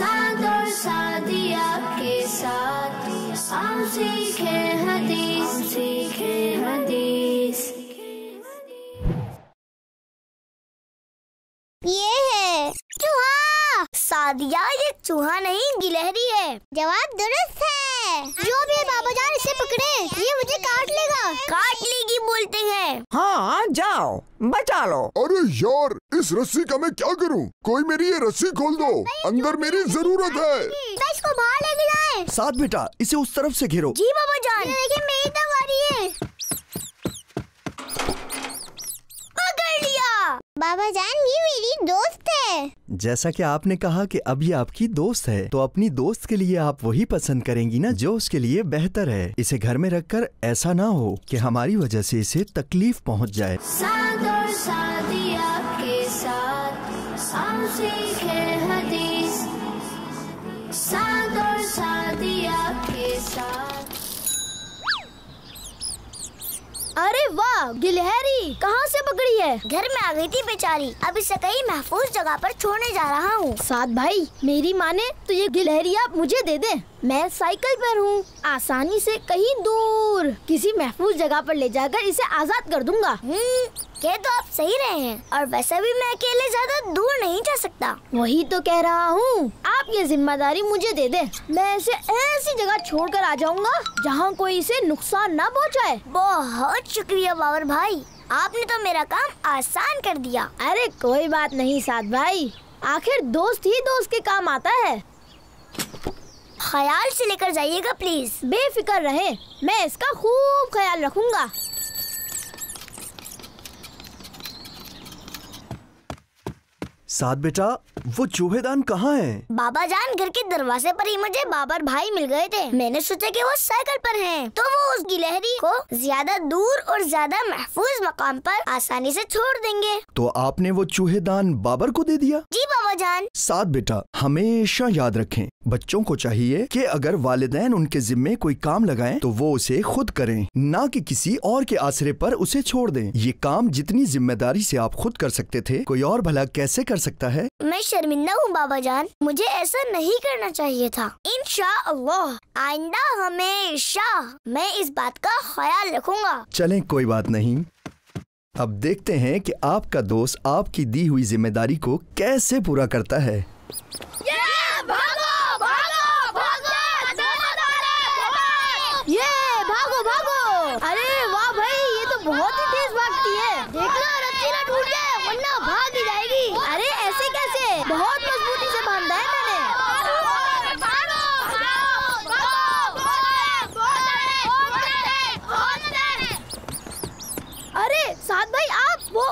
साद और सादिया के साथ हम सीखे हदीस। ये है चूहा। सादिया, ये चूहा नहीं गिलहरी है। जवाब दुरुस्त है। जो भी बाबा जान इसे पकड़े, ये मुझे काट लेगा। काट लेगी बोलते हैं। हाँ जाओ बचा लो। अरे यार, इस रस्सी का मैं क्या करूं? कोई मेरी ये रस्सी खोल दो, अंदर मेरी जरूरत है। इसको बाहर लेके जाए। साथ बेटा, इसे उस तरफ से घेरो। जी बाबा जान। देखिए मेरी तरफ आ रही है। पकड़ लिया। बाबा जान, ये मेरी दोस्त है। जैसा कि आपने कहा कि अब ये आपकी दोस्त है, तो अपनी दोस्त के लिए आप वही पसंद करेंगी ना जो उसके लिए बेहतर है। इसे घर में रखकर ऐसा ना हो कि हमारी वजह से इसे तकलीफ पहुंच जाए। साद और सादिया के साथ हम सीखे हदीस। साद और सादिया के साथ। अरे वाह, गिलहरी कहाँ से पकड़ी है? घर में आ गई थी बेचारी। अब इसे कहीं महफूज जगह पर छोड़ने जा रहा हूँ। साद भाई, मेरी माने तो ये गिलहरी आप मुझे दे दे। मैं साइकिल पर हूँ, आसानी से कहीं दूर किसी महफूज जगह पर ले जाकर इसे आजाद कर दूंगा। कह तो आप सही रहे हैं, और वैसे भी मैं अकेले ज्यादा दूर नहीं जा सकता। वही तो कह रहा हूँ, आप ये जिम्मेदारी मुझे दे दे। मैं इसे ऐसी जगह छोड़कर आ जाऊंगा जहाँ कोई इसे नुकसान ना पहुँचाए। बहुत शुक्रिया बाबर भाई, आपने तो मेरा काम आसान कर दिया। अरे कोई बात नहीं साद भाई, आखिर दोस्त ही दोस्त के काम आता है। ख्याल से लेकर जाइएगा प्लीज। बेफिक्र रहे, मैं इसका खूब ख्याल रखूंगा। साथ बेटा, वो चूहेदान कहाँ है? बाबा जान, घर के दरवाजे पर ही मुझे बाबर भाई मिल गए थे। मैंने सोचा कि वो साइकिल पर हैं, तो वो उस गिलहरी को ज्यादा दूर और ज्यादा महफूज मकाम पर आसानी से छोड़ देंगे। तो आपने वो चूहेदान बाबर को दे दिया? जी बाबा जान। साथ बेटा, हमेशा याद रखें, बच्चों को चाहिए कि अगर वालिदैन उनके जिम्मे कोई काम लगाएं तो वो उसे खुद करें, ना कि किसी और के आसरे पर उसे छोड़ दें। ये काम जितनी जिम्मेदारी से आप खुद कर सकते थे, कोई और भला कैसे कर सकता है? मैं शर्मिंदा हूँ बाबा जान, मुझे ऐसा नहीं करना चाहिए था। इंशाअल्लाह आइंदा हमेशा मैं इस बात का ख्याल रखूंगा। चलें, कोई बात नहीं। अब देखते हैं कि आपका दोस्त आपकी दी हुई जिम्मेदारी को कैसे पूरा करता है। भागो भागो भागो, ये भागो भागो। अरे वाह भाई, ये तो बहुत ही तेज भागती है। देखना रस्सी ना टूट जाए, वरना भाग ही जाएगी। अरे ऐसे कैसे? बहुत मजबूती से बांधा है मैंने। अरे साथ भाई, आप वो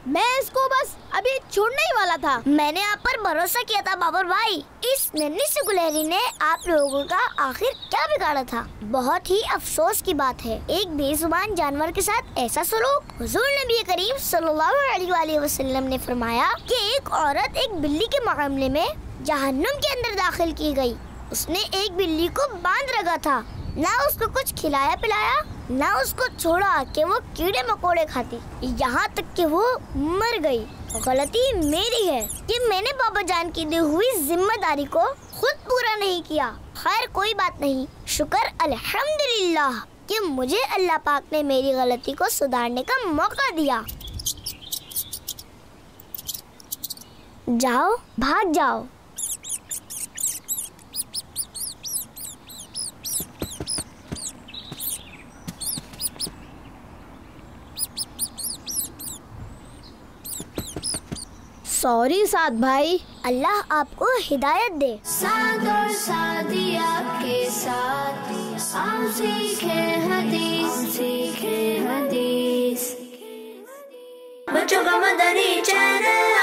मैं इसको बस अभी छोड़ने ही वाला था। मैंने आप पर भरोसा किया था बाबर भाई। इस नन्ही सी गुलहरी ने आप लोगों का आखिर क्या बिगाड़ा था? बहुत ही अफसोस की बात है, एक बेजुबान जानवर के साथ ऐसा सलूक। हुजूर नबी करीम सल्लल्लाहु अलैहि वसल्लम ने फरमाया कि एक औरत एक बिल्ली के मामले में जहन्नुम के अंदर दाखिल की गई। उसने एक बिल्ली को बांध रखा था, ना उसको कुछ खिलाया पिलाया, ना उसको छोड़ा कि वो कीड़े मकोड़े खाती, यहाँ तक कि वो मर गई। गलती मेरी है कि मैंने बाबा जान की दी हुई जिम्मेदारी को खुद पूरा नहीं किया। खैर कोई बात नहीं, शुक्र अल्हम्दुलिल्लाह कि मुझे अल्लाह पाक ने मेरी गलती को सुधारने का मौका दिया। जाओ, भाग जाओ। सॉरी साथ भाई, अल्लाह आपको हिदायत दे। साद और सादिया के साथ हम सीखे हदीस। बच्चों का मदनी चैनल।